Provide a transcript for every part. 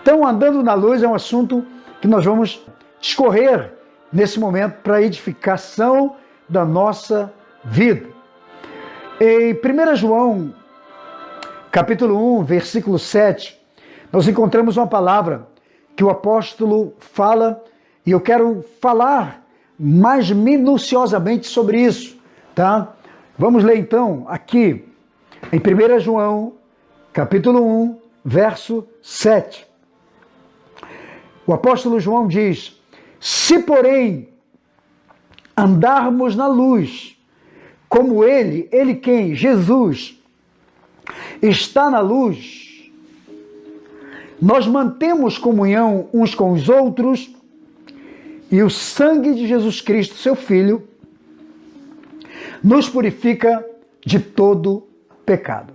Então, andando na luz é um assunto que nós vamos discorrer nesse momento para a edificação da nossa vida. Em 1 João, capítulo 1, versículo 7, nós encontramos uma palavra que o apóstolo fala, e eu quero falar mais minuciosamente sobre isso, tá? Vamos ler então aqui em 1 João, capítulo 1, verso 7. O apóstolo João diz: se porém andarmos na luz, como ele quem? Jesus, está na luz, nós mantemos comunhão uns com os outros, e o sangue de Jesus Cristo, seu Filho, nos purifica de todo pecado.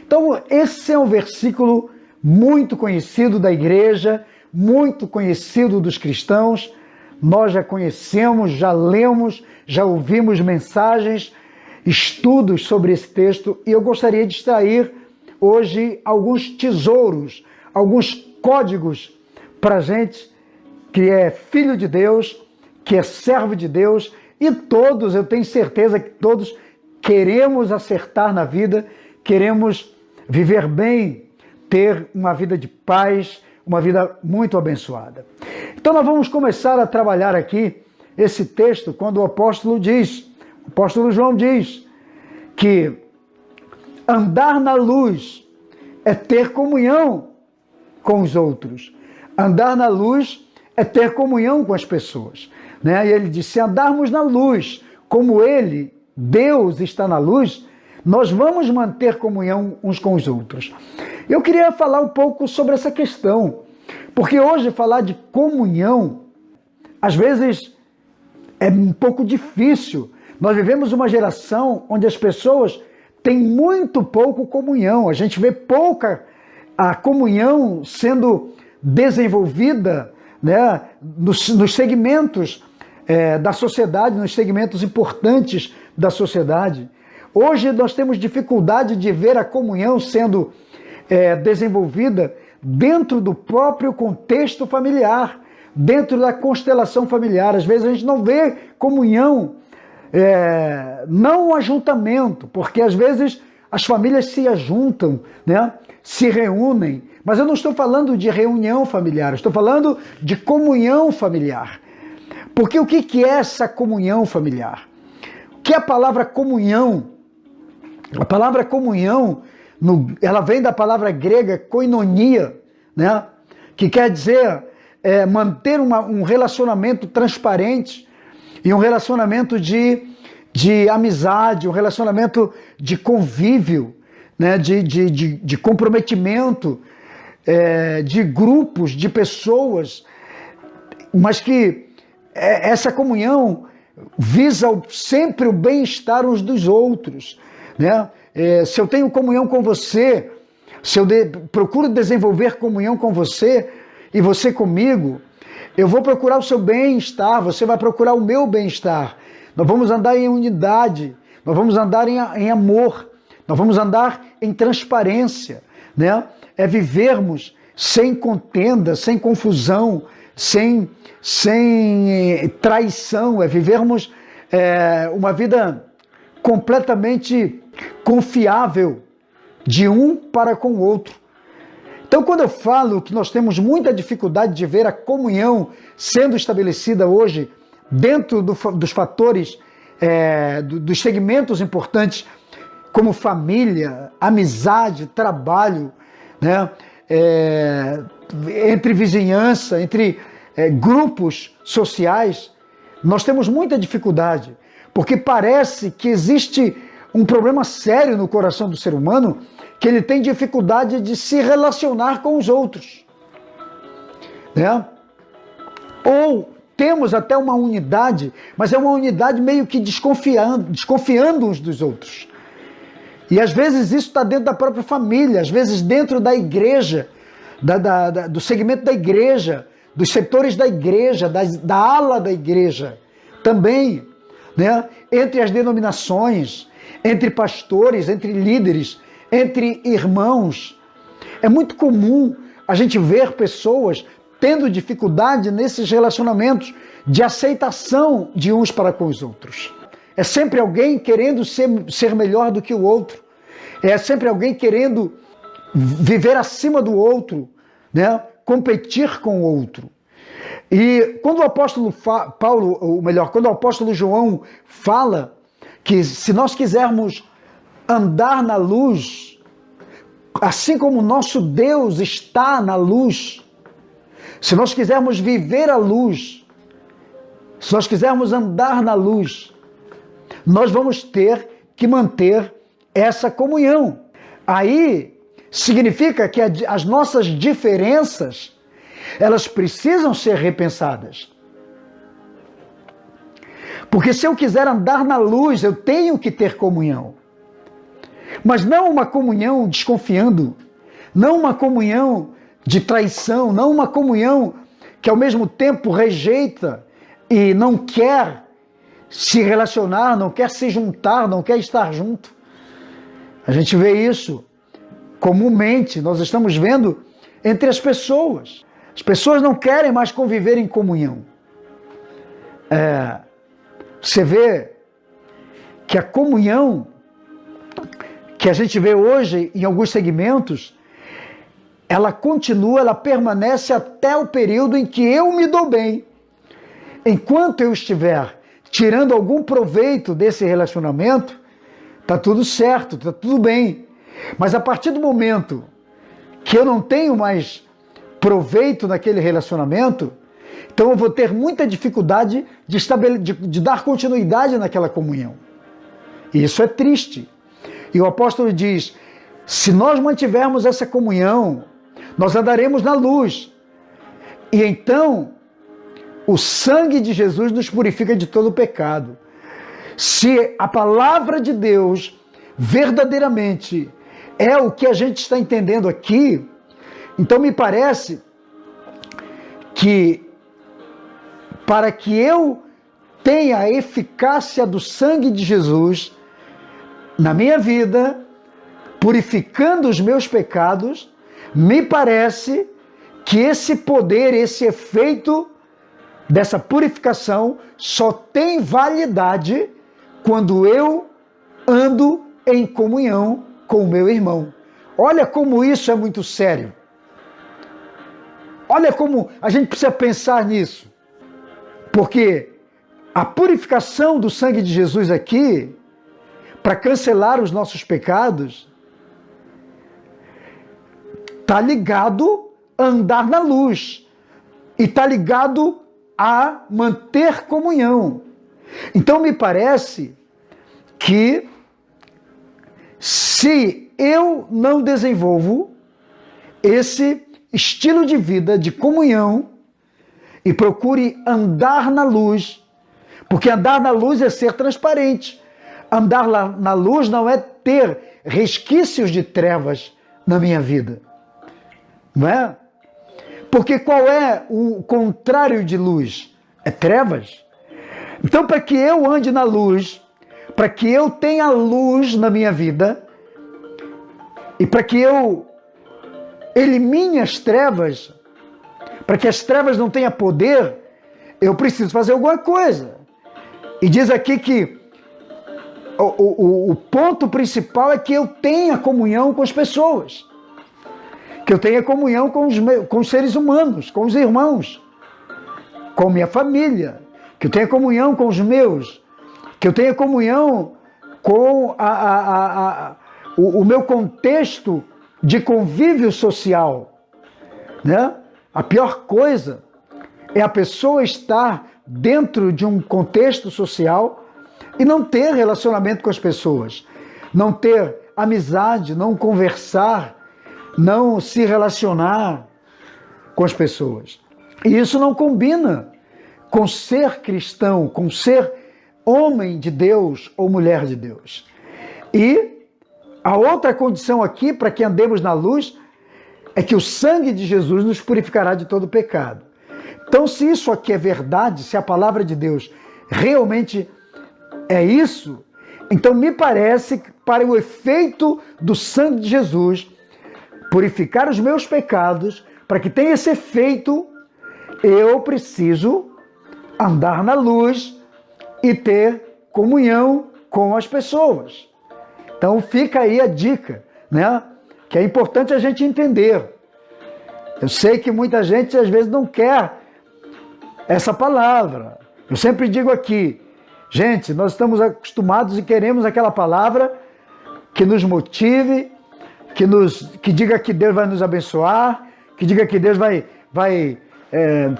Então, esse é um versículo muito conhecido da igreja, muito conhecido dos cristãos. Nós já conhecemos, já lemos, já ouvimos mensagens, estudos sobre esse texto, e eu gostaria de extrair hoje alguns tesouros, alguns códigos para a gente que é filho de Deus, que é servo de Deus, e todos, eu tenho certeza que todos queremos acertar na vida, queremos viver bem, ter uma vida de paz, uma vida muito abençoada. Então nós vamos começar a trabalhar aqui esse texto quando o apóstolo João diz que andar na luz é ter comunhão com os outros. Andar na luz é ter comunhão com as pessoas, né? E ele diz, se andarmos na luz, como ele, Deus, está na luz, nós vamos manter comunhão uns com os outros. Eu queria falar um pouco sobre essa questão, porque hoje falar de comunhão, às vezes, é um pouco difícil. Nós vivemos uma geração onde as pessoas têm muito pouco comunhão. A gente vê pouca a comunhão sendo desenvolvida, né, nos segmentos da sociedade, nos segmentos importantes da sociedade. Hoje nós temos dificuldade de ver a comunhão sendo desenvolvida dentro do próprio contexto familiar, dentro da constelação familiar. Às vezes a gente não vê comunhão, não um ajuntamento, porque às vezes as famílias se ajuntam, né? Se reúnem, mas eu não estou falando de reunião familiar, eu estou falando de comunhão familiar. Porque o que é essa comunhão familiar? O que é a palavra comunhão? A palavra comunhão, ela vem da palavra grega koinonia, né? Que quer dizer manter um relacionamento transparente e um relacionamento de amizade, um relacionamento de convívio, né? de comprometimento, de grupos, de pessoas, mas que essa comunhão visa sempre o bem-estar uns dos outros, né? Se eu tenho comunhão com você, se eu procuro desenvolver comunhão com você e você comigo, eu vou procurar o seu bem-estar, você vai procurar o meu bem-estar. Nós vamos andar em unidade, nós vamos andar em amor, nós vamos andar em transparência, né? É vivermos sem contenda, sem confusão, sem traição, é vivermos uma vida completamente confiável de um para com o outro. Então, quando eu falo que nós temos muita dificuldade de ver a comunhão sendo estabelecida hoje dentro dos fatores, dos segmentos importantes, como família, amizade, trabalho, né? Entre vizinhança, entre grupos sociais, nós temos muita dificuldade, porque parece que existe um problema sério no coração do ser humano, que ele tem dificuldade de se relacionar com os outros, né? Ou temos até uma unidade, mas é uma unidade meio que desconfiando uns dos outros. E às vezes isso está dentro da própria família, às vezes dentro da igreja, do segmento da igreja, dos setores da igreja, da ala da igreja também, né? Entre as denominações, entre pastores, entre líderes, entre irmãos. É muito comum a gente ver pessoas tendo dificuldade nesses relacionamentos de aceitação de uns para com os outros. É sempre alguém querendo ser melhor do que o outro. É sempre alguém querendo viver acima do outro, né? Competir com o outro. E quando o apóstolo Paulo, ou melhor, quando o apóstolo João fala que se nós quisermos andar na luz, assim como o nosso Deus está na luz, se nós quisermos viver a luz, se nós quisermos andar na luz, nós vamos ter que manter essa comunhão. Aí significa que as nossas diferenças, elas precisam ser repensadas. Porque se eu quiser andar na luz, eu tenho que ter comunhão. Mas não uma comunhão desconfiando, não uma comunhão de traição, não uma comunhão que ao mesmo tempo rejeita e não quer se relacionar, não quer se juntar, não quer estar junto. A gente vê isso comumente, nós estamos vendo entre as pessoas. As pessoas não querem mais conviver em comunhão. Você vê que a comunhão que a gente vê hoje em alguns segmentos, ela continua, ela permanece até o período em que eu me dou bem. Enquanto eu estiver tirando algum proveito desse relacionamento, tá tudo certo, tá tudo bem. Mas a partir do momento que eu não tenho mais proveito naquele relacionamento, então eu vou ter muita dificuldade de dar continuidade naquela comunhão. E isso é triste. E o apóstolo diz, se nós mantivermos essa comunhão, nós andaremos na luz. E então, o sangue de Jesus nos purifica de todo o pecado. Se a palavra de Deus verdadeiramente é o que a gente está entendendo aqui, então me parece que para que eu tenha a eficácia do sangue de Jesus na minha vida, purificando os meus pecados, me parece que esse poder, esse efeito dessa purificação só tem validade quando eu ando em comunhão com o meu irmão. Olha como isso é muito sério. Olha como a gente precisa pensar nisso. Porque a purificação do sangue de Jesus aqui, para cancelar os nossos pecados, está ligado a andar na luz. E está ligado a manter comunhão. Então me parece que se eu não desenvolvo esse estilo de vida de comunhão e procure andar na luz, porque andar na luz é ser transparente. Andar na luz não é ter resquícios de trevas na minha vida. Não é? Porque qual é o contrário de luz? É trevas. Então, para que eu ande na luz, para que eu tenha luz na minha vida, e para que eu elimine as trevas, para que as trevas não tenham poder, eu preciso fazer alguma coisa. E diz aqui que o ponto principal é que eu tenha comunhão com as pessoas, que eu tenha comunhão com os seres humanos, com os irmãos, com minha família, que eu tenha comunhão com os meus, que eu tenha comunhão com o meu contexto de convívio social, né? A pior coisa é a pessoa estar dentro de um contexto social e não ter relacionamento com as pessoas, não ter amizade, não conversar, não se relacionar com as pessoas. E isso não combina com ser cristão, com ser homem de Deus ou mulher de Deus. E a outra condição aqui, para que andemos na luz, é que o sangue de Jesus nos purificará de todo pecado. Então, se isso aqui é verdade, se a palavra de Deus realmente é isso, então me parece que para o efeito do sangue de Jesus purificar os meus pecados, para que tenha esse efeito, eu preciso andar na luz e ter comunhão com as pessoas. Então fica aí a dica, né? Que é importante a gente entender. Eu sei que muita gente às vezes não quer essa palavra. Eu sempre digo aqui, gente, nós estamos acostumados e queremos aquela palavra que nos motive, que diga que Deus vai nos abençoar, que diga que Deus vai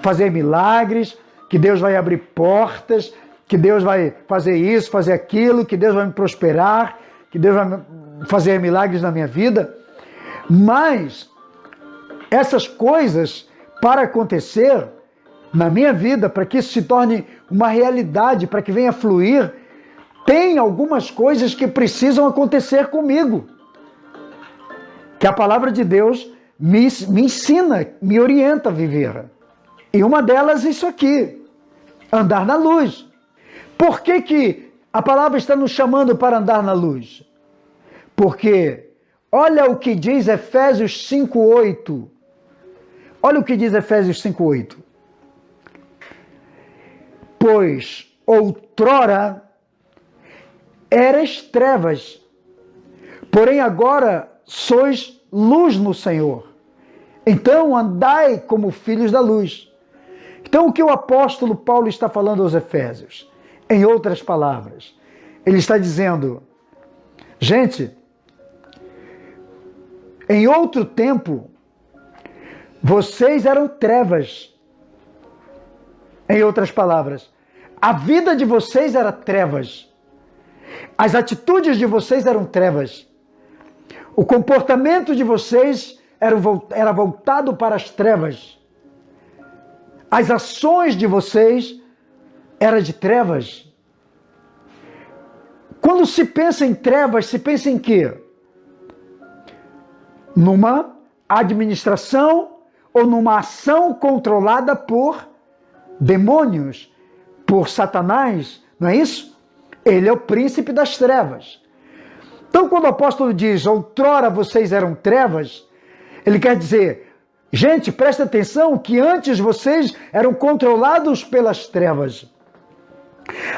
fazer milagres, que Deus vai abrir portas, que Deus vai fazer isso, fazer aquilo, que Deus vai me prosperar, que Deus vai fazer milagres na minha vida. Mas essas coisas, para acontecer na minha vida, para que isso se torne uma realidade, para que venha fluir, tem algumas coisas que precisam acontecer comigo, que a palavra de Deus me ensina, me orienta a viver. E uma delas é isso aqui, andar na luz. Por que a palavra está nos chamando para andar na luz? Porque olha o que diz Efésios 5:8. Olha o que diz Efésios 5:8. Pois outrora eras trevas, porém agora sois luz no Senhor. Então andai como filhos da luz. Então o que o apóstolo Paulo está falando aos Efésios? Em outras palavras, ele está dizendo, gente, em outro tempo, vocês eram trevas. Em outras palavras, a vida de vocês era trevas. As atitudes de vocês eram trevas. O comportamento de vocês era voltado para as trevas. As ações de vocês eram de trevas. Quando se pensa em trevas, se pensa em quê? Numa administração ou numa ação controlada por demônios, por Satanás, não é isso? Ele é o príncipe das trevas. Então, quando o apóstolo diz, outrora vocês eram trevas, ele quer dizer, gente, presta atenção que antes vocês eram controlados pelas trevas.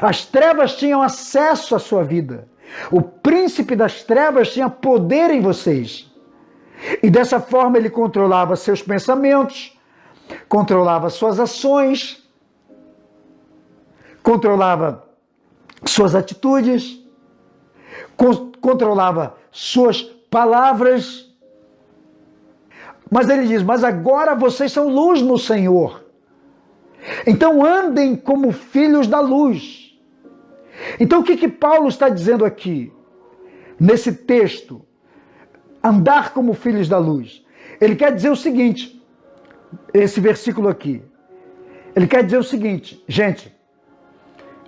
As trevas tinham acesso à sua vida. O príncipe das trevas tinha poder em vocês. E dessa forma ele controlava seus pensamentos, controlava suas ações, controlava suas atitudes, controlava suas palavras. Mas ele diz, mas agora vocês são luz no Senhor. Então andem como filhos da luz. Então o que Paulo está dizendo aqui, nesse texto? Andar como filhos da luz. Ele quer dizer o seguinte, esse versículo aqui. Ele quer dizer o seguinte, gente,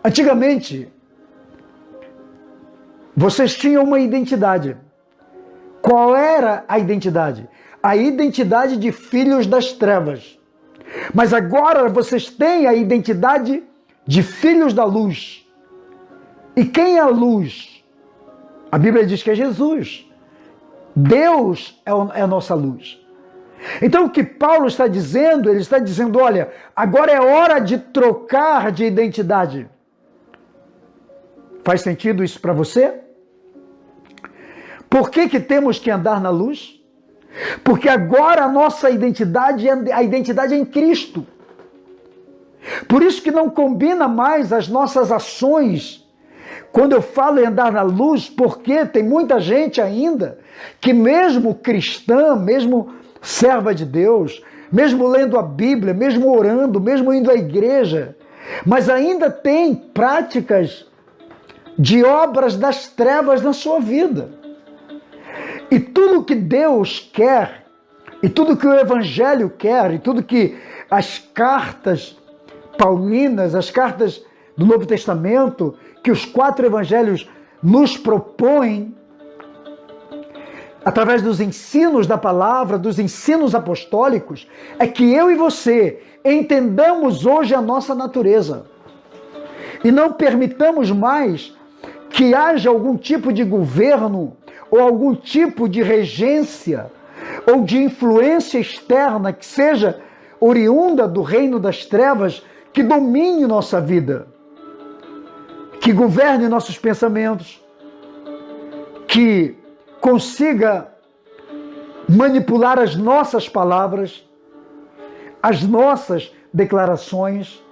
antigamente, vocês tinham uma identidade. Qual era a identidade? A identidade de filhos das trevas. Mas agora vocês têm a identidade de filhos da luz. E quem é a luz? A Bíblia diz que é Jesus. Deus é a nossa luz. Então o que Paulo está dizendo, ele está dizendo, olha, agora é hora de trocar de identidade. Faz sentido isso para você? Por que temos que andar na luz? Porque agora a nossa identidade é em Cristo. Por isso que não combina mais as nossas ações. Quando eu falo em andar na luz, porque tem muita gente ainda que mesmo cristã, mesmo serva de Deus, mesmo lendo a Bíblia, mesmo orando, mesmo indo à igreja, mas ainda tem práticas de obras das trevas na sua vida. E tudo que Deus quer, e tudo que o Evangelho quer, e tudo que as cartas paulinas, as cartas do Novo Testamento, que os 4 Evangelhos nos propõem, através dos ensinos da palavra, dos ensinos apostólicos, é que eu e você entendamos hoje a nossa natureza. E não permitamos mais que haja algum tipo de governo, ou algum tipo de regência, ou de influência externa que seja oriunda do reino das trevas, que domine nossa vida, que governe nossos pensamentos, que consiga manipular as nossas palavras, as nossas declarações,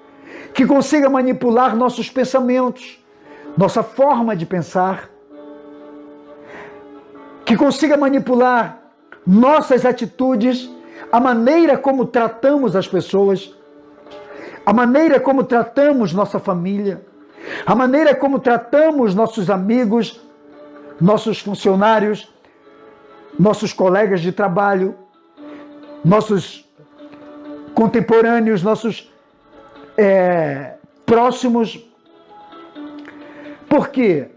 que consiga manipular nossos pensamentos, nossa forma de pensar, que consiga manipular nossas atitudes, a maneira como tratamos as pessoas, a maneira como tratamos nossa família, a maneira como tratamos nossos amigos, nossos funcionários, nossos colegas de trabalho, nossos contemporâneos, nossos próximos. Por quê?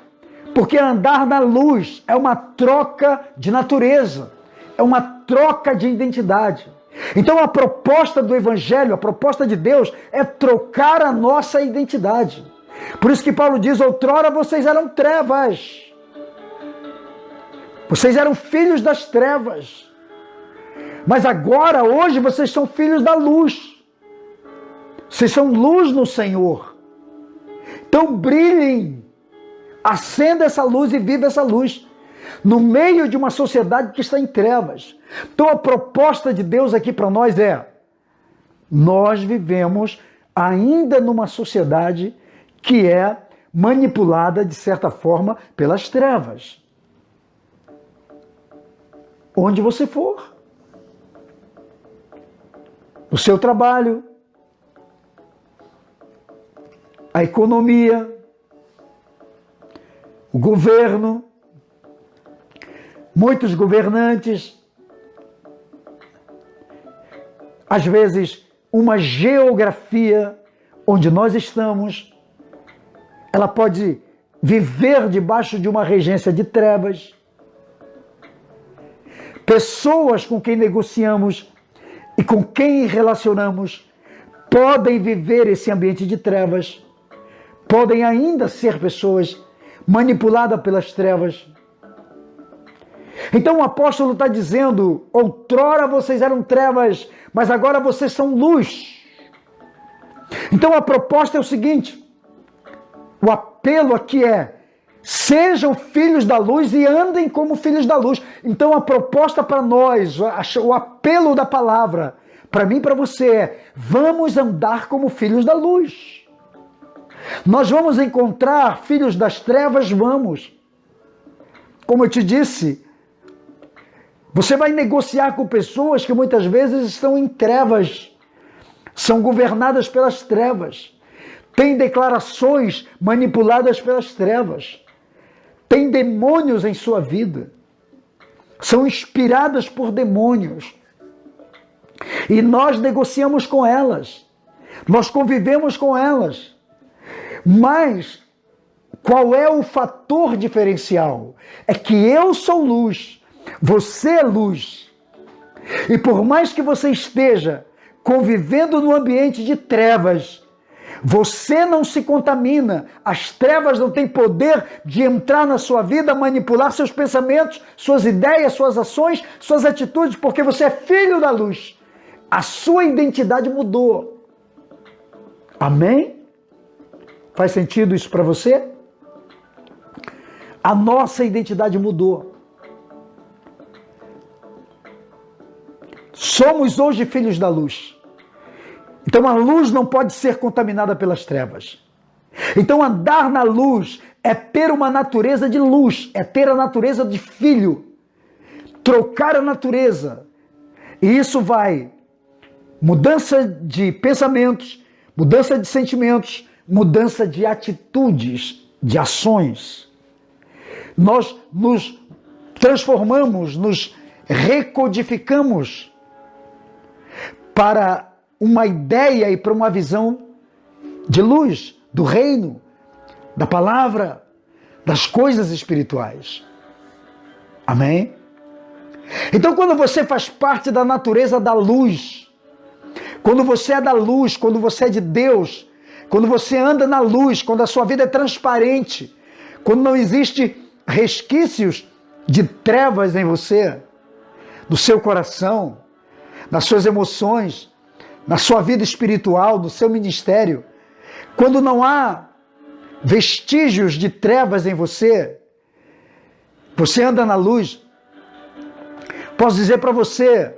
Porque andar na luz é uma troca de natureza, é uma troca de identidade. Então a proposta do Evangelho, a proposta de Deus é trocar a nossa identidade. Por isso que Paulo diz, outrora vocês eram trevas. Vocês eram filhos das trevas. Mas agora, hoje, vocês são filhos da luz. Vocês são luz no Senhor. Então brilhem. Acenda essa luz e viva essa luz. No meio de uma sociedade que está em trevas. Então a proposta de Deus aqui para nós é: nós vivemos ainda numa sociedade que é manipulada, de certa forma, pelas trevas. Onde você for. O seu trabalho, a economia, o governo, muitos governantes, às vezes uma geografia onde nós estamos, ela pode viver debaixo de uma regência de trevas. Pessoas com quem negociamos e com quem relacionamos podem viver esse ambiente de trevas, podem ainda ser pessoas manipuladas pelas trevas. Então o apóstolo está dizendo, outrora vocês eram trevas, mas agora vocês são luz. Então a proposta é o seguinte, o apelo aqui é, sejam filhos da luz e andem como filhos da luz. Então a proposta para nós, o apelo da palavra, para mim e para você é, vamos andar como filhos da luz. Nós vamos encontrar filhos das trevas, vamos. Como eu te disse, você vai negociar com pessoas que muitas vezes estão em trevas, são governadas pelas trevas, têm declarações manipuladas pelas trevas, têm demônios em sua vida, são inspiradas por demônios. E nós negociamos com elas, nós convivemos com elas. Mas qual é o fator diferencial? É que eu sou luz, você é luz. E por mais que você esteja convivendo no ambiente de trevas, você não se contamina, as trevas não têm poder de entrar na sua vida, manipular seus pensamentos, suas ideias, suas ações, suas atitudes, porque você é filho da luz. A sua identidade mudou. Amém? Faz sentido isso para você? A nossa identidade mudou. Somos hoje filhos da luz. Então a luz não pode ser contaminada pelas trevas. Então andar na luz é ter uma natureza de luz, é ter a natureza de filho. Trocar a natureza. E isso vai mudança de pensamentos, mudança de sentimentos, mudança de atitudes, de ações. Nós nos transformamos, nos recodificamos para uma ideia e para uma visão de luz, do reino, da palavra, das coisas espirituais. Amém? Então, quando você faz parte da natureza da luz, quando você é da luz, quando você é de Deus, quando você anda na luz, quando a sua vida é transparente, quando não existe resquícios de trevas em você, do seu coração, nas suas emoções, na sua vida espiritual, no seu ministério, quando não há vestígios de trevas em você, você anda na luz, posso dizer para você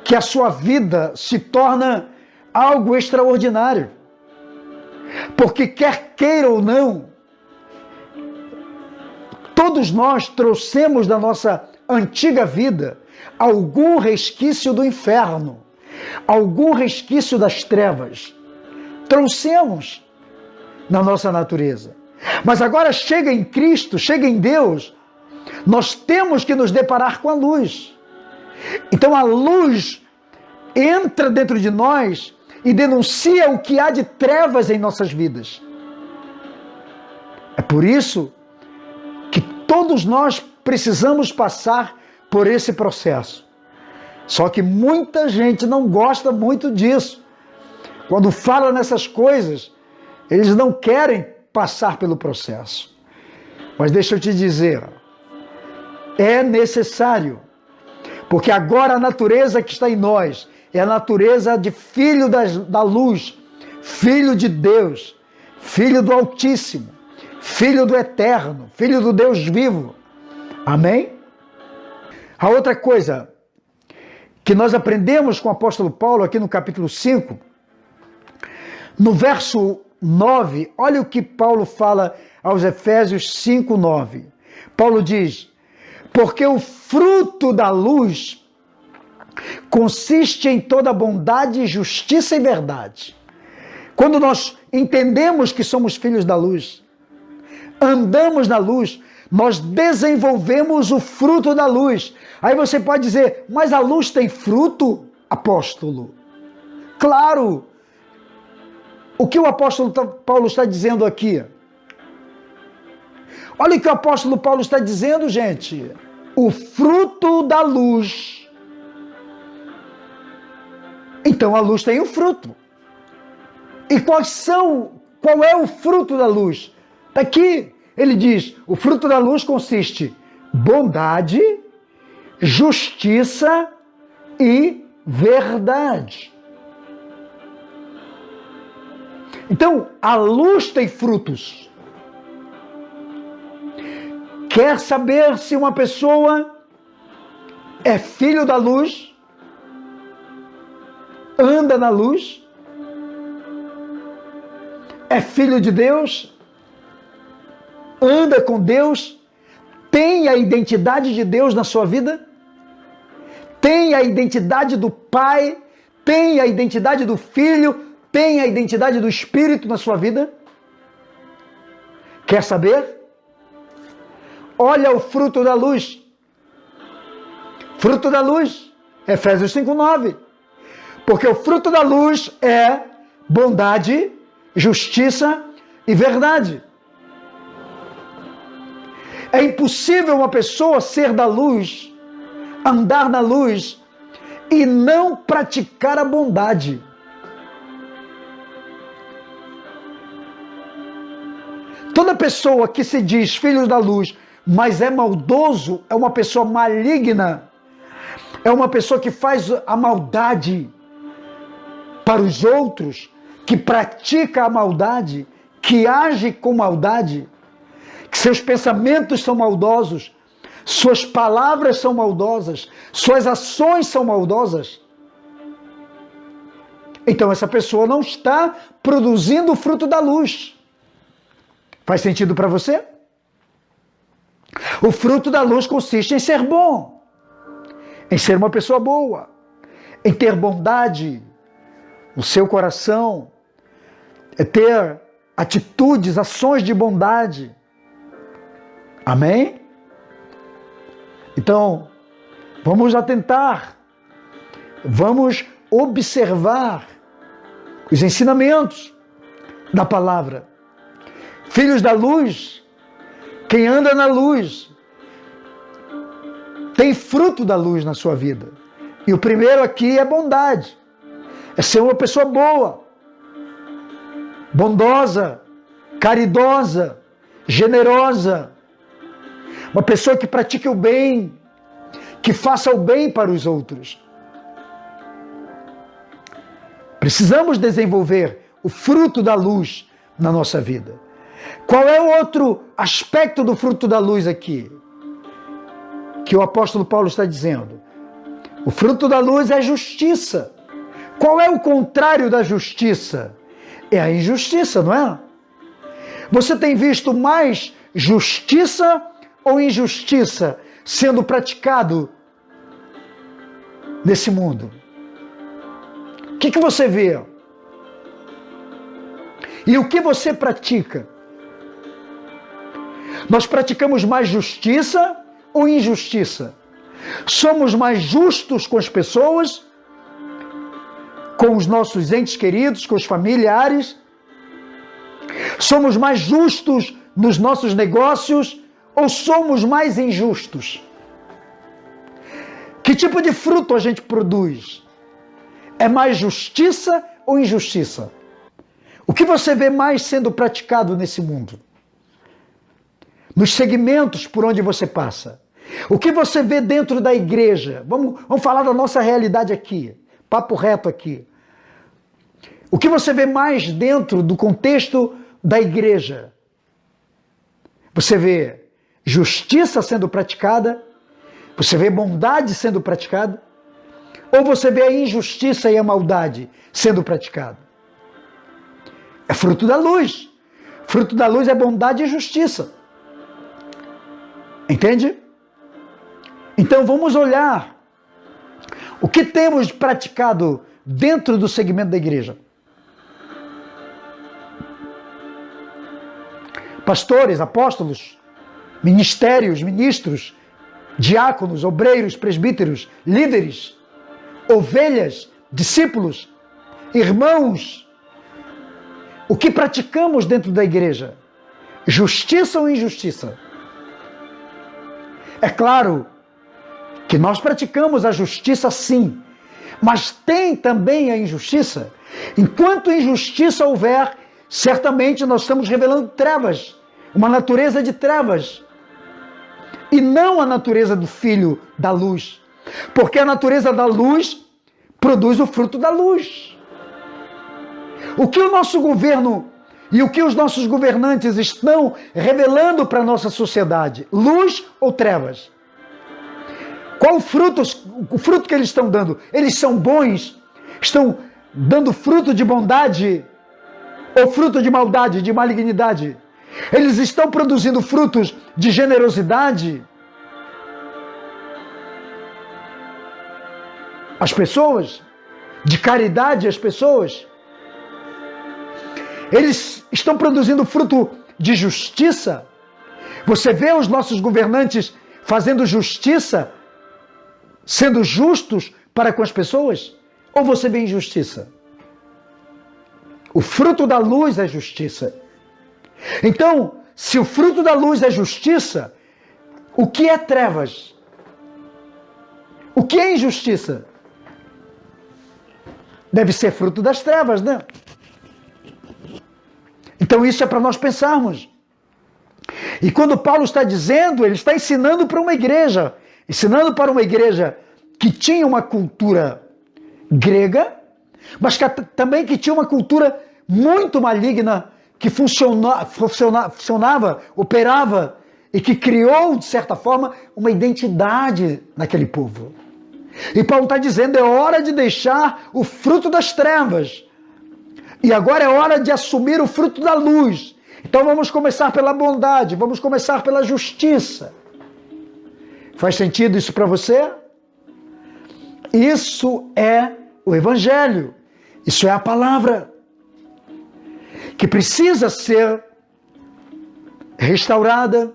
que a sua vida se torna algo extraordinário. Porque quer queira ou não, todos nós trouxemos da nossa antiga vida algum resquício do inferno, algum resquício das trevas. Trouxemos na nossa natureza. Mas agora chega em Cristo, chega em Deus, nós temos que nos deparar com a luz. Então a luz entra dentro de nós e denuncia o que há de trevas em nossas vidas. É por isso que todos nós precisamos passar por esse processo. Só que muita gente não gosta muito disso. Quando fala nessas coisas, eles não querem passar pelo processo. Mas deixa eu te dizer, é necessário, porque agora a natureza que está em nós é a natureza de filho da luz, filho de Deus, filho do Altíssimo, filho do Eterno, filho do Deus vivo. Amém? A outra coisa que nós aprendemos com o apóstolo Paulo aqui no capítulo 5, no verso 9, olha o que Paulo fala aos Efésios 5, 9. Paulo diz: porque o fruto da luz consiste em toda bondade, justiça e verdade. Quando nós entendemos que somos filhos da luz, andamos na luz, nós desenvolvemos o fruto da luz. Aí você pode dizer, mas a luz tem fruto, apóstolo? Claro! O que o apóstolo Paulo está dizendo aqui? Olha o que o apóstolo Paulo está dizendo, gente. O fruto da luz. Então a luz tem o fruto. E qual é o fruto da luz? Aqui ele diz, o fruto da luz consiste em bondade, justiça e verdade. Então, a luz tem frutos. Quer saber se uma pessoa é filho da luz? Anda na luz? É filho de Deus? Anda com Deus? Tem a identidade de Deus na sua vida? Tem a identidade do Pai? Tem a identidade do Filho? Tem a identidade do Espírito na sua vida? Quer saber? Olha o fruto da luz. Fruto da luz, Efésios 5:9. Porque o fruto da luz é bondade, justiça e verdade. É impossível uma pessoa ser da luz, andar na luz e não praticar a bondade. Toda pessoa que se diz filho da luz, mas é maldoso, é uma pessoa maligna, é uma pessoa que faz a maldade para os outros, que pratica a maldade, que age com maldade, que seus pensamentos são maldosos, suas palavras são maldosas, suas ações são maldosas. Então essa pessoa não está produzindo o fruto da luz. Faz sentido para você? O fruto da luz consiste em ser bom, em ser uma pessoa boa, em ter bondade no seu coração, é ter atitudes, ações de bondade. Amém? Então, vamos atentar, vamos observar os ensinamentos da palavra. Filhos da luz, quem anda na luz, tem fruto da luz na sua vida. E o primeiro aqui é bondade. É ser uma pessoa boa, bondosa, caridosa, generosa. Uma pessoa que pratica o bem, que faça o bem para os outros. Precisamos desenvolver o fruto da luz na nossa vida. Qual é o outro aspecto do fruto da luz aqui? Que o apóstolo Paulo está dizendo. O fruto da luz é justiça. Qual é o contrário da justiça? É a injustiça, não é? Você tem visto mais justiça ou injustiça sendo praticado nesse mundo? O que você vê? E o que você pratica? Nós praticamos mais justiça ou injustiça? Somos mais justos com as pessoas, com os nossos entes queridos, com os familiares? Somos mais justos nos nossos negócios ou somos mais injustos? Que tipo de fruto a gente produz? É mais justiça ou injustiça? O que você vê mais sendo praticado nesse mundo? Nos segmentos por onde você passa? O que você vê dentro da igreja? Vamos falar da nossa realidade aqui. Papo reto aqui. O que você vê mais dentro do contexto da igreja? Você vê justiça sendo praticada? Você vê bondade sendo praticada? Ou você vê a injustiça e a maldade sendo praticada? É fruto da luz. Fruto da luz é bondade e justiça. Entende? Então vamos olhar o que temos praticado dentro do segmento da igreja. Pastores, apóstolos, ministérios, ministros, diáconos, obreiros, presbíteros, líderes, ovelhas, discípulos, irmãos. O que praticamos dentro da igreja? Justiça ou injustiça? É claro que nós praticamos a justiça sim, mas tem também a injustiça. Enquanto injustiça houver, certamente nós estamos revelando trevas, uma natureza de trevas, e não a natureza do Filho da luz, porque a natureza da luz produz o fruto da luz. O que o nosso governo e o que os nossos governantes estão revelando para a nossa sociedade? Luz ou trevas? Qual o fruto que eles estão dando? Eles são bons? Estão dando fruto de bondade ou fruto de maldade, de malignidade? Eles estão produzindo frutos de generosidade? As pessoas? De caridade às pessoas? Eles estão produzindo fruto de justiça? Você vê os nossos governantes fazendo justiça, sendo justos para com as pessoas? Ou você vê injustiça? O fruto da luz é justiça. Então, se o fruto da luz é justiça, o que é trevas? O que é injustiça? Deve ser fruto das trevas, né? Então isso é para nós pensarmos. E quando Paulo está dizendo, ele está ensinando para uma igreja, que tinha uma cultura grega, mas também que tinha uma cultura muito maligna, que funcionava, operava, e que criou, de certa forma, uma identidade naquele povo. E Paulo está dizendo, é hora de deixar o fruto das trevas. E agora é hora de assumir o fruto da luz. Então vamos começar pela bondade, vamos começar pela justiça. Faz sentido isso para você? Isso é o Evangelho. Isso é a palavra que precisa ser restaurada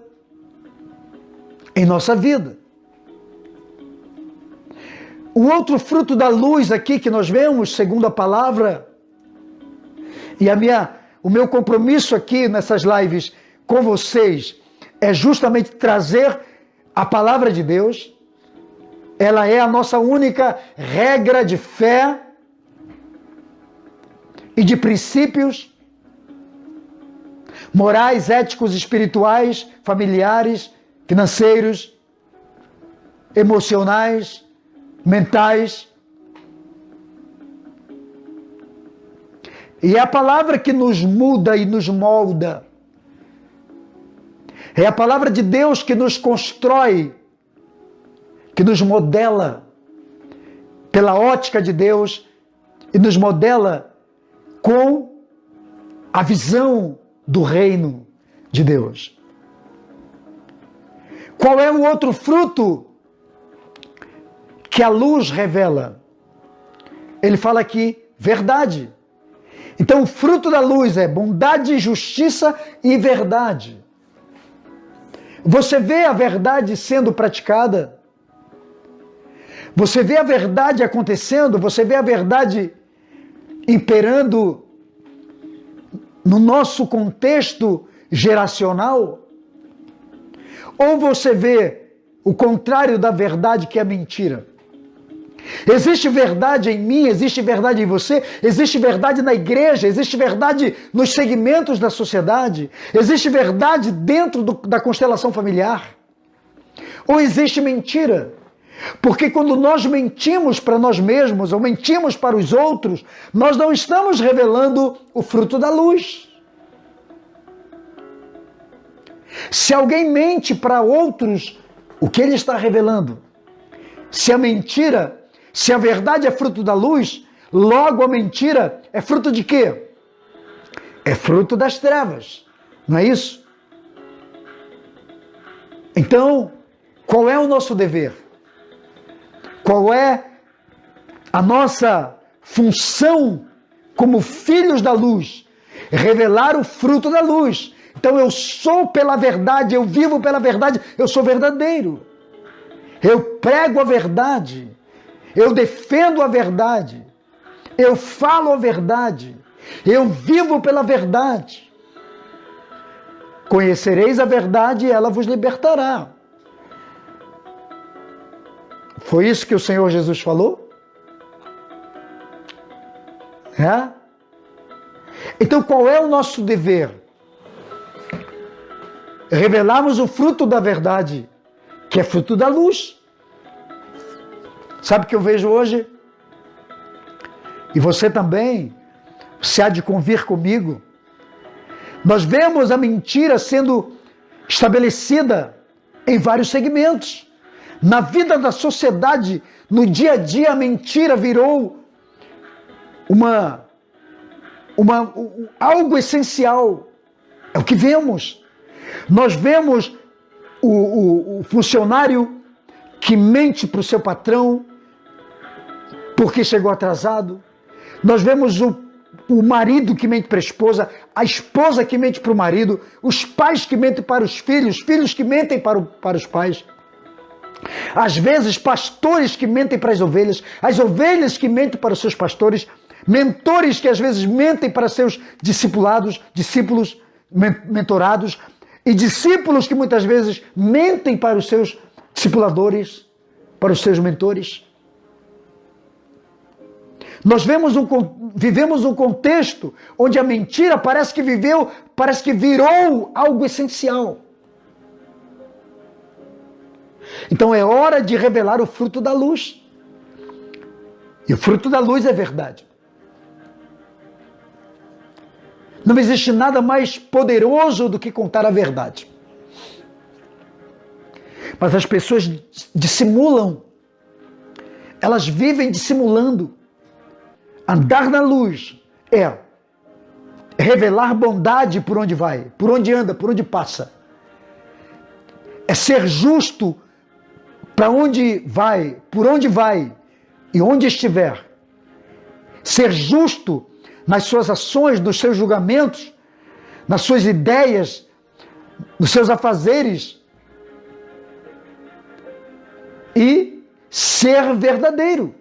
em nossa vida. O outro fruto da luz aqui que nós vemos, segundo a palavra, e o meu compromisso aqui nessas lives com vocês é justamente trazer a palavra de Deus. Ela é a nossa única regra de fé e de princípios morais, éticos, espirituais, familiares, financeiros. emocionais, mentais. E é a palavra que nos muda e nos molda. É a palavra de Deus que nos constrói, que nos modela pela ótica de Deus e nos modela com a visão do reino de Deus. Qual é o outro fruto que a luz revela? Ele fala aqui, verdade. Então o fruto da luz é bondade, justiça e verdade. Você vê a verdade sendo praticada? Você vê a verdade acontecendo? Você vê a verdade imperando no nosso contexto geracional? Ou você vê o contrário da verdade, que é mentira? Existe verdade em mim, existe verdade em você, existe verdade na igreja, existe verdade nos segmentos da sociedade, existe verdade dentro da constelação familiar? Ou existe mentira? Porque quando nós mentimos para nós mesmos ou mentimos para os outros, nós não estamos revelando o fruto da luz. Se alguém mente para outros, o que ele está revelando? Se a mentira, se a verdade é fruto da luz, logo a mentira é fruto de quê? É fruto das trevas, não é isso? Então, qual é o nosso dever? Qual é a nossa função como filhos da luz? Revelar o fruto da luz. Então eu sou pela verdade, eu vivo pela verdade, eu sou verdadeiro. Eu prego a verdade, eu defendo a verdade, eu falo a verdade, eu vivo pela verdade. Conhecereis a verdade e ela vos libertará. Foi isso que o Senhor Jesus falou? É? Então qual é o nosso dever? Revelarmos o fruto da verdade, que é fruto da luz. Sabe o que eu vejo hoje? E você também, se há de convir comigo, nós vemos a mentira sendo estabelecida em vários segmentos. Na vida da sociedade, no dia a dia, a mentira virou algo essencial. É o que vemos. Nós vemos o funcionário que mente para o seu patrão porque chegou atrasado. Nós vemos o marido que mente para a esposa que mente para o marido, os pais que mentem para os filhos que mentem para os pais. Às vezes, pastores que mentem para as ovelhas que mentem para os seus pastores, mentores que às vezes mentem para seus discípulos mentorados, e discípulos que muitas vezes mentem para os seus discipuladores, para os seus mentores. Nós vivemos um contexto onde a mentira parece que virou algo essencial. Então é hora de revelar o fruto da luz. E o fruto da luz é verdade. Não existe nada mais poderoso do que contar a verdade. Mas as pessoas dissimulam. Elas vivem dissimulando. Andar na luz é revelar bondade por onde vai, por onde anda, por onde passa. É ser justo para onde vai, por onde vai e onde estiver. Ser justo nas suas ações, nos seus julgamentos, nas suas ideias, nos seus afazeres. E ser verdadeiro.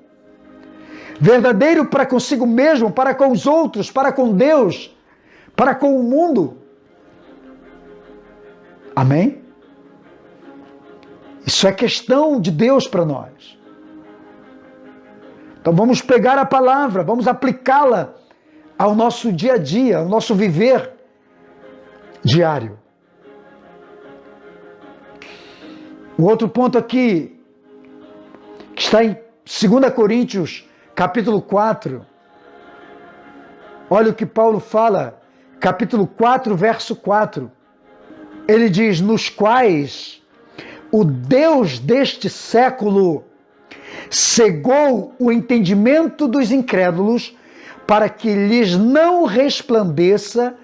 Verdadeiro para consigo mesmo, para com os outros, para com Deus, para com o mundo. Amém? Isso é questão de Deus para nós. Então vamos pegar a palavra, vamos aplicá-la ao nosso dia a dia, ao nosso viver diário. O outro ponto aqui que está em 2 Coríntios, capítulo 4. Olha o que Paulo fala, capítulo 4, verso 4. Ele diz, nos quais o Deus deste século cegou o entendimento dos incrédulos para que lhes não resplandeça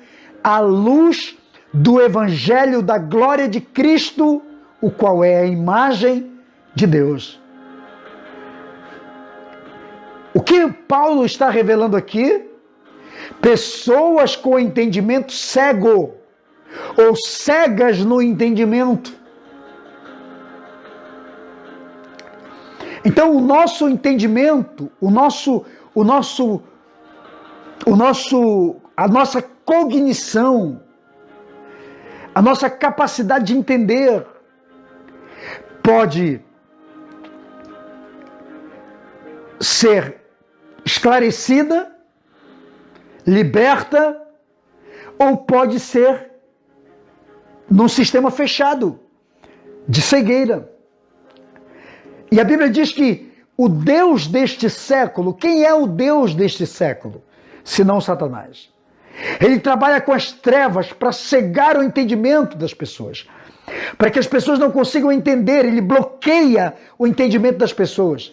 a luz do evangelho da glória de Cristo, o qual é a imagem de Deus. O que Paulo está revelando aqui? Pessoas com entendimento cego, ou cegas no entendimento. Então o nosso entendimento, a nossa cognição, a nossa capacidade de entender pode ser esclarecida, liberta, ou pode ser num sistema fechado, de cegueira. E a Bíblia diz que o Deus deste século, quem é o Deus deste século? Senão Satanás. Ele trabalha com as trevas para cegar o entendimento das pessoas, para que as pessoas não consigam entender. Ele bloqueia o entendimento das pessoas,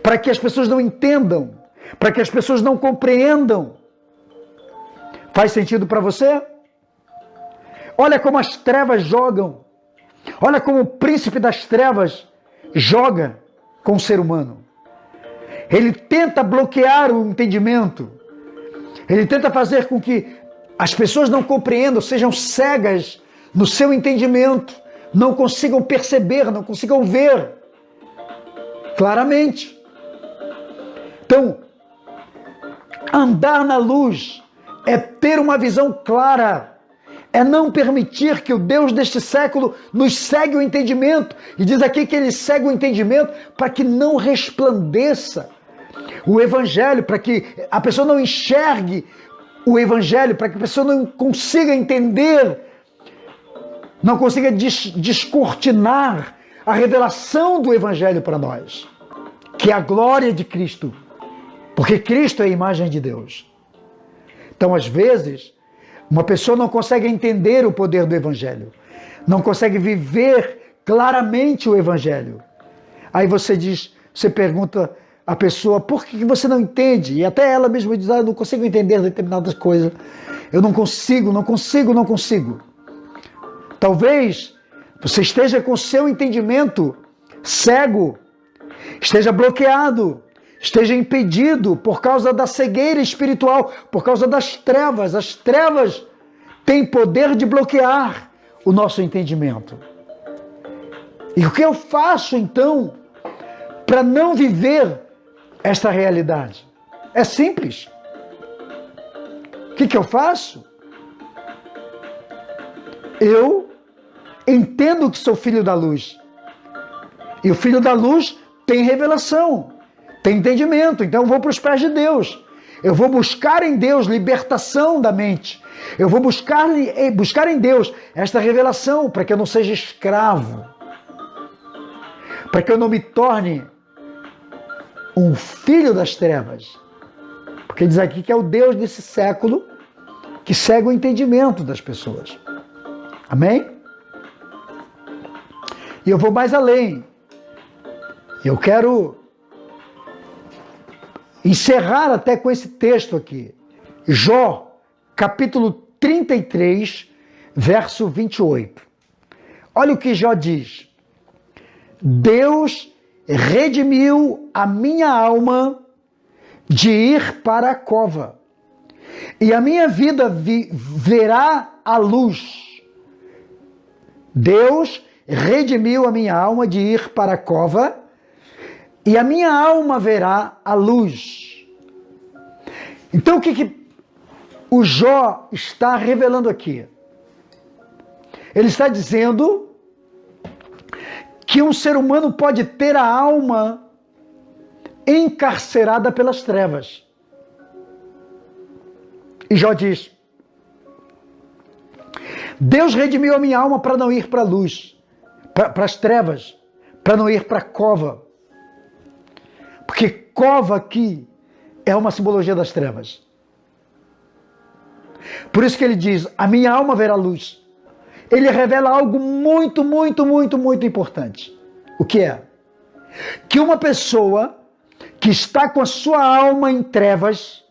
para que as pessoas não entendam, para que as pessoas não compreendam. Faz sentido para você? Olha como as trevas jogam. Olha como o príncipe das trevas joga com o ser humano. Ele tenta bloquear o entendimento. Ele tenta fazer com que as pessoas não compreendam, sejam cegas no seu entendimento, não consigam perceber, não consigam ver claramente. Então, andar na luz é ter uma visão clara, é não permitir que o Deus deste século nos cegue o entendimento. E diz aqui que ele cega o entendimento para que não resplandeça o Evangelho, para que a pessoa não enxergue o Evangelho, para que a pessoa não consiga entender, não consiga descortinar a revelação do Evangelho para nós, que é a glória de Cristo, porque Cristo é a imagem de Deus. Então, às vezes, uma pessoa não consegue entender o poder do Evangelho, não consegue viver claramente o Evangelho. Aí você pergunta à pessoa, por que você não entende? E até ela mesma diz, eu não consigo entender determinadas coisas. Eu não consigo. Talvez você esteja com o seu entendimento cego, esteja bloqueado, esteja impedido por causa da cegueira espiritual, por causa das trevas. As trevas têm poder de bloquear o nosso entendimento. E o que eu faço então para não viver esta realidade? É simples. O que eu faço? Eu entendo que sou filho da luz. E o filho da luz tem revelação, tem entendimento. Então eu vou para os pés de Deus. Eu vou buscar em Deus libertação da mente. Eu vou buscar em Deus esta revelação para que eu não seja escravo, para que eu não me torne um filho das trevas. Porque diz aqui que é o Deus desse século que cega o entendimento das pessoas. Amém? E eu vou mais além. Eu quero encerrar até com esse texto aqui. Jó, capítulo 33, verso 28. Olha o que Jó diz. Deus redimiu a minha alma de ir para a cova, e a minha vida verá a luz. Deus redimiu a minha alma de ir para a cova, e a minha alma verá a luz. Então o que o Jó está revelando aqui? Ele está dizendo que um ser humano pode ter a alma encarcerada pelas trevas. E Jó diz, Deus redimiu a minha alma para não ir para a luz, para as trevas, para não ir para a cova. cova aqui é uma simbologia das trevas. Por isso que ele diz, a minha alma verá luz. Ele revela algo muito, muito, muito, muito importante. O que é? Que uma pessoa que está com a sua alma em trevas,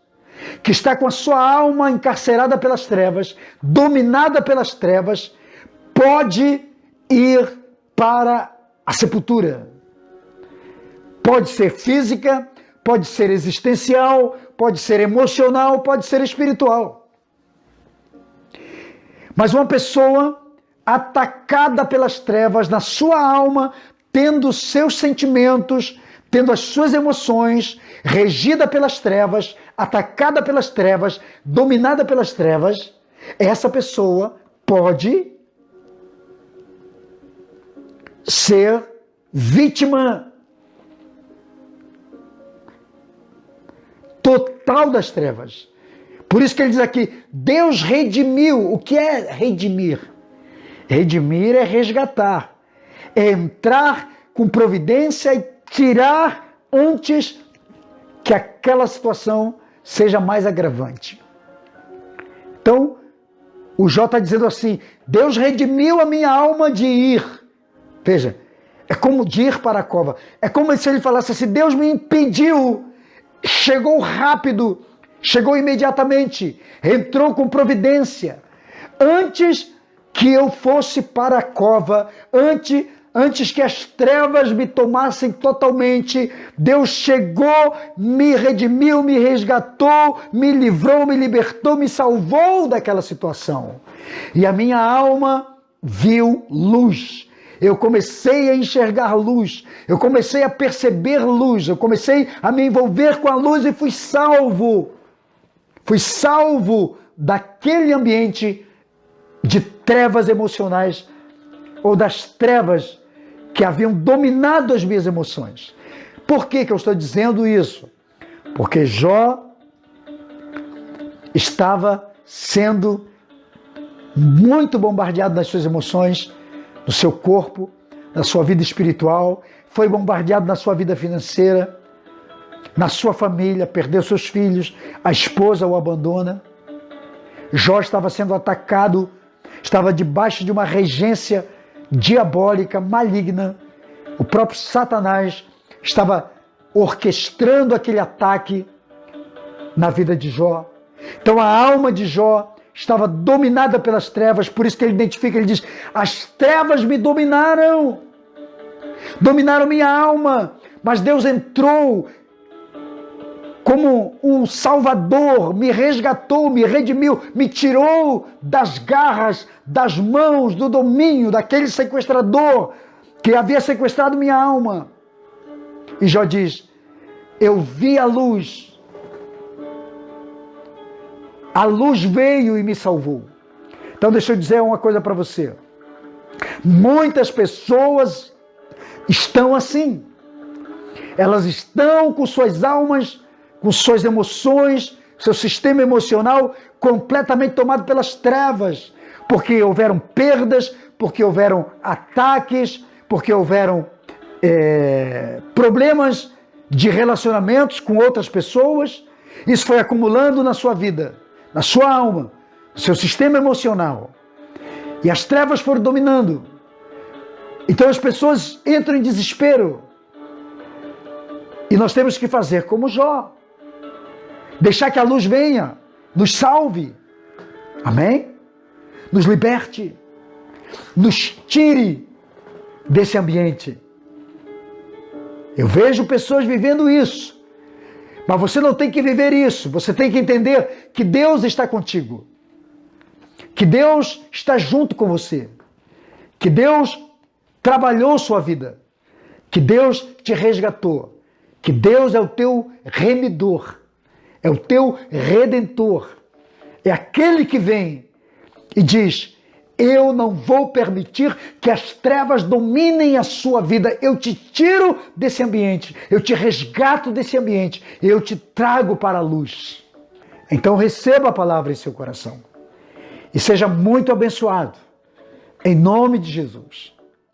que está com a sua alma encarcerada pelas trevas, dominada pelas trevas, pode ir para a sepultura. Pode ser física, pode ser existencial, pode ser emocional, pode ser espiritual. Mas uma pessoa atacada pelas trevas na sua alma, tendo seus sentimentos, tendo as suas emoções, regida pelas trevas, atacada pelas trevas, dominada pelas trevas, essa pessoa pode ser vítima total das trevas. Por isso que ele diz aqui, Deus redimiu. O que é redimir? Redimir é resgatar, é entrar com providência e tirar antes que aquela situação seja mais agravante. Então, o Jó está dizendo assim, Deus redimiu a minha alma de ir. Veja, é como de ir para a cova. É como se ele falasse assim, Deus me impediu, chegou rápido, chegou imediatamente, entrou com providência. Antes que eu fosse para a cova, antes que as trevas me tomassem totalmente, Deus chegou, me redimiu, me resgatou, me livrou, me libertou, me salvou daquela situação. E a minha alma viu luz. Eu comecei a enxergar luz, eu comecei a perceber luz, eu comecei a me envolver com a luz e fui salvo. Fui salvo daquele ambiente de trevas emocionais ou das trevas que haviam dominado as minhas emoções. Por que eu estou dizendo isso? Porque Jó estava sendo muito bombardeado nas suas emoções, no seu corpo, na sua vida espiritual, foi bombardeado na sua vida financeira, na sua família, perdeu seus filhos, a esposa o abandona. Jó estava sendo atacado, estava debaixo de uma regência diabólica, maligna. O próprio Satanás estava orquestrando aquele ataque na vida de Jó. Então a alma de Jó estava dominada pelas trevas, por isso que ele identifica, ele diz, as trevas me dominaram minha alma, mas Deus entrou como um salvador, me resgatou, me redimiu, me tirou das garras, das mãos, do domínio daquele sequestrador que havia sequestrado minha alma. E Jó diz, eu vi a luz veio e me salvou. Então deixa eu dizer uma coisa para você, muitas pessoas estão assim, elas estão com suas almas, com suas emoções, seu sistema emocional completamente tomado pelas trevas, porque houveram perdas, porque houveram ataques, porque houveram problemas de relacionamentos com outras pessoas. Isso foi acumulando na sua vida, na sua alma, no seu sistema emocional, e as trevas foram dominando. Então as pessoas entram em desespero, e nós temos que fazer como Jó, deixar que a luz venha, nos salve, amém? Nos liberte, nos tire desse ambiente. Eu vejo pessoas vivendo isso, mas você não tem que viver isso, você tem que entender que Deus está contigo, que Deus está junto com você, que Deus trabalhou sua vida, que Deus te resgatou, que Deus é o teu remidor, é o teu redentor, é aquele que vem e diz, eu não vou permitir que as trevas dominem a sua vida, eu te tiro desse ambiente, eu te resgato desse ambiente, eu te trago para a luz. Então receba a palavra em seu coração e seja muito abençoado, em nome de Jesus.